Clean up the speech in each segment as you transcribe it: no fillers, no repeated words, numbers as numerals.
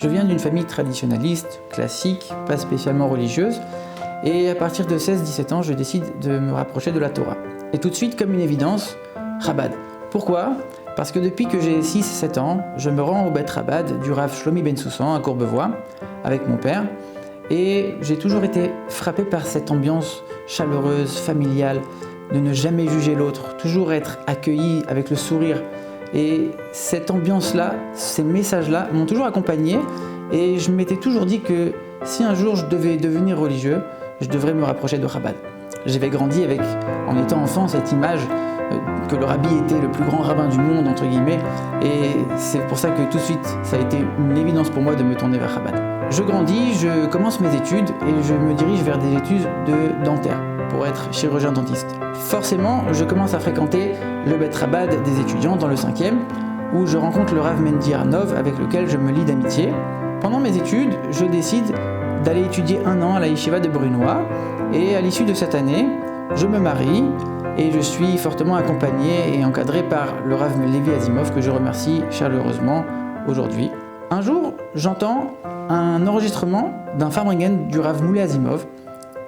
Je viens d'une famille traditionnaliste, classique, pas spécialement religieuse, et à partir de 16-17 ans, je décide de me rapprocher de la Torah. Et tout de suite, comme une évidence, Chabad. Pourquoi ? Parce que depuis que j'ai 6-7 ans, je me rends au Beth Chabad du Rav Shlomi Ben Soussan à Courbevoie avec mon père. Et j'ai toujours été frappé par cette ambiance chaleureuse, familiale, de ne jamais juger l'autre, toujours être accueilli avec le sourire. Et cette ambiance-là, ces messages-là m'ont toujours accompagné et je m'étais toujours dit que si un jour je devais devenir religieux, je devrais me rapprocher de Chabad. J'avais grandi avec, en étant enfant, cette image que le rabbi était le plus grand rabbin du monde, entre guillemets, et c'est pour ça que tout de suite, ça a été une évidence pour moi de me tourner vers Chabad. Je grandis, je commence mes études et je me dirige vers des études de dentaire pour être chirurgien dentiste. Forcément, je commence à fréquenter le Beth Chabad des étudiants dans le 5e, où je rencontre le Rav Mendy Arnov avec lequel je me lie d'amitié. Pendant mes études, je décide d'aller étudier 1 an à la Yeshiva de Brunoy, et à l'issue de cette année, je me marie et je suis fortement accompagné et encadré par le Rav Levi Azimov, que je remercie chaleureusement aujourd'hui. Un jour, j'entends un enregistrement d'un Farbringen du Rav Moulay Azimov,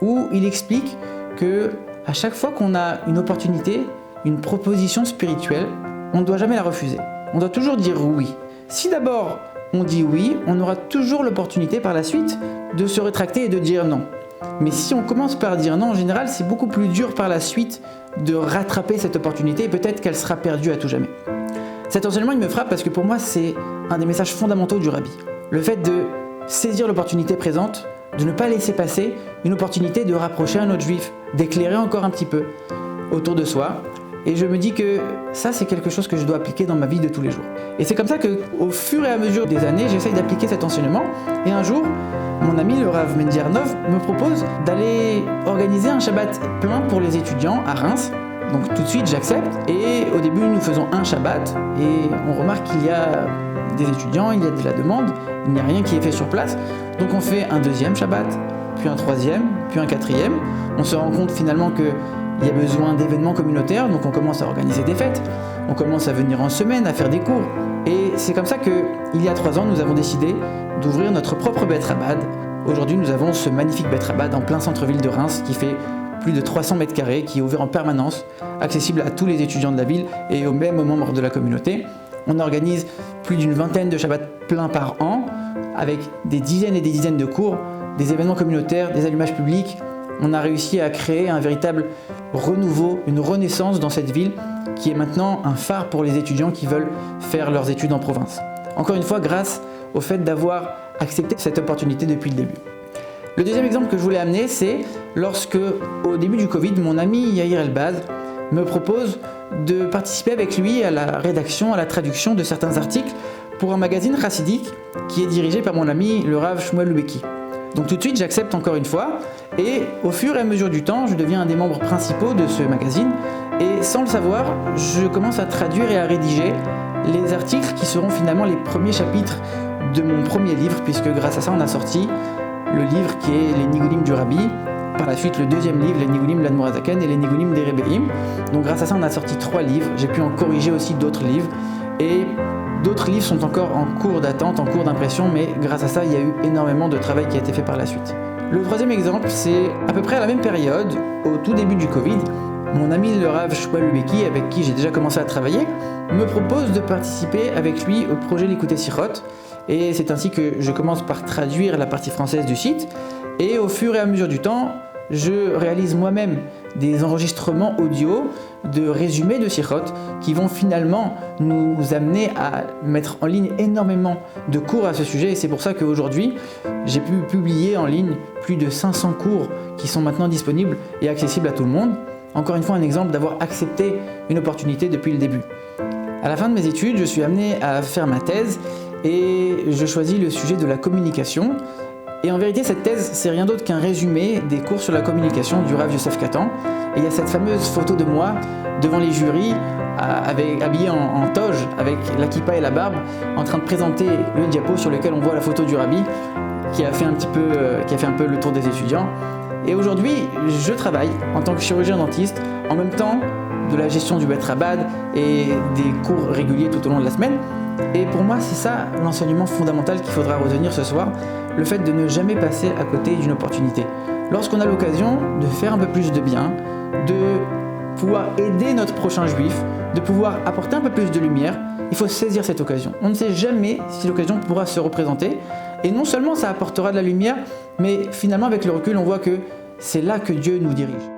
où il explique que à chaque fois qu'on a une opportunité, une proposition spirituelle, on ne doit jamais la refuser. On doit toujours dire oui. Si d'abord on dit oui, on aura toujours l'opportunité par la suite de se rétracter et de dire non. Mais si on commence par dire non, en général, c'est beaucoup plus dur par la suite de rattraper cette opportunité et peut-être qu'elle sera perdue à tout jamais. Cet enseignement, il me frappe parce que pour moi, c'est un des messages fondamentaux du Rabbi. Le fait de saisir l'opportunité présente, de ne pas laisser passer une opportunité de rapprocher un autre juif, d'éclairer encore un petit peu autour de soi. Et je me dis que ça, c'est quelque chose que je dois appliquer dans ma vie de tous les jours. Et c'est comme ça qu'au fur et à mesure des années, j'essaye d'appliquer cet enseignement. Et un jour, mon ami le Rav Mendy Arnov me propose d'aller organiser un Shabbat plein pour les étudiants à Reims. Donc tout de suite, j'accepte. Et au début, nous faisons un Shabbat. Et on remarque qu'il y a des étudiants, il y a de la demande, il n'y a rien qui est fait sur place. Donc on fait un 2e Shabbat, puis un 3e, puis un 4e. On se rend compte finalement qu'il y a besoin d'événements communautaires, donc on commence à organiser des fêtes, on commence à venir en semaine, à faire des cours. Et c'est comme ça qu'il y a 3 ans, nous avons décidé d'ouvrir notre propre Beth Chabad. Aujourd'hui, nous avons ce magnifique Beth Chabad en plein centre-ville de Reims qui fait plus de 300 mètres carrés, qui est ouvert en permanence, accessible à tous les étudiants de la ville et aux mêmes membres de la communauté. On organise plus d'une vingtaine de Shabbats pleins par an, avec des dizaines et des dizaines de cours, des événements communautaires, des allumages publics. On a réussi à créer un véritable renouveau, une renaissance dans cette ville qui est maintenant un phare pour les étudiants qui veulent faire leurs études en province. Encore une fois, grâce au fait d'avoir accepté cette opportunité depuis le début. Le deuxième exemple que je voulais amener, c'est lorsque, au début du Covid, mon ami Yair Elbaz me propose de participer avec lui à la rédaction, à la traduction de certains articles pour un magazine chassidique qui est dirigé par mon ami le Rav Shmuel Lubeki. Donc tout de suite, j'accepte encore une fois, et au fur et à mesure du temps, je deviens un des membres principaux de ce magazine, et sans le savoir, je commence à traduire et à rédiger les articles qui seront finalement les premiers chapitres de mon premier livre, puisque grâce à ça, on a sorti le livre qui est Les Nigulim du Rabbi, par la suite le deuxième livre, Les Nigulim de l'Admor HaZaken et Les Nigulim des Rebbeim. Donc grâce à ça, on a sorti 3 livres, j'ai pu en corriger aussi d'autres livres, et d'autres livres sont encore en cours d'attente, en cours d'impression, mais grâce à ça, il y a eu énormément de travail qui a été fait par la suite. Le troisième exemple, c'est à peu près à la même période, au tout début du Covid, mon ami le Rav Shmuel Lubeki, avec qui j'ai déjà commencé à travailler, me propose de participer avec lui au projet L'Écouter Sichot, et c'est ainsi que je commence par traduire la partie française du site, et au fur et à mesure du temps, je réalise moi-même des enregistrements audio de résumés de Sichot qui vont finalement nous amener à mettre en ligne énormément de cours à ce sujet, et c'est pour ça qu'aujourd'hui, j'ai pu publier en ligne plus de 500 cours qui sont maintenant disponibles et accessibles à tout le monde. Encore une fois, un exemple d'avoir accepté une opportunité depuis le début. À la fin de mes études, je suis amené à faire ma thèse et je choisis le sujet de la communication. Et en vérité, cette thèse, c'est rien d'autre qu'un résumé des cours sur la communication du Rav Yosef Katan. Et il y a cette fameuse photo de moi devant les jurys, habillé en toge, avec la kippa et la barbe, en train de présenter le diapo sur lequel on voit la photo du Rabbi, qui a fait un peu le tour des étudiants. Et aujourd'hui, je travaille en tant que chirurgien dentiste, en même temps de la gestion du Beth Chabad et des cours réguliers tout au long de la semaine. Et pour moi, c'est ça l'enseignement fondamental qu'il faudra retenir ce soir, le fait de ne jamais passer à côté d'une opportunité. Lorsqu'on a l'occasion de faire un peu plus de bien, de pouvoir aider notre prochain juif, de pouvoir apporter un peu plus de lumière, il faut saisir cette occasion. On ne sait jamais si l'occasion pourra se représenter. Et non seulement ça apportera de la lumière, mais finalement avec le recul, on voit que c'est là que Dieu nous dirige.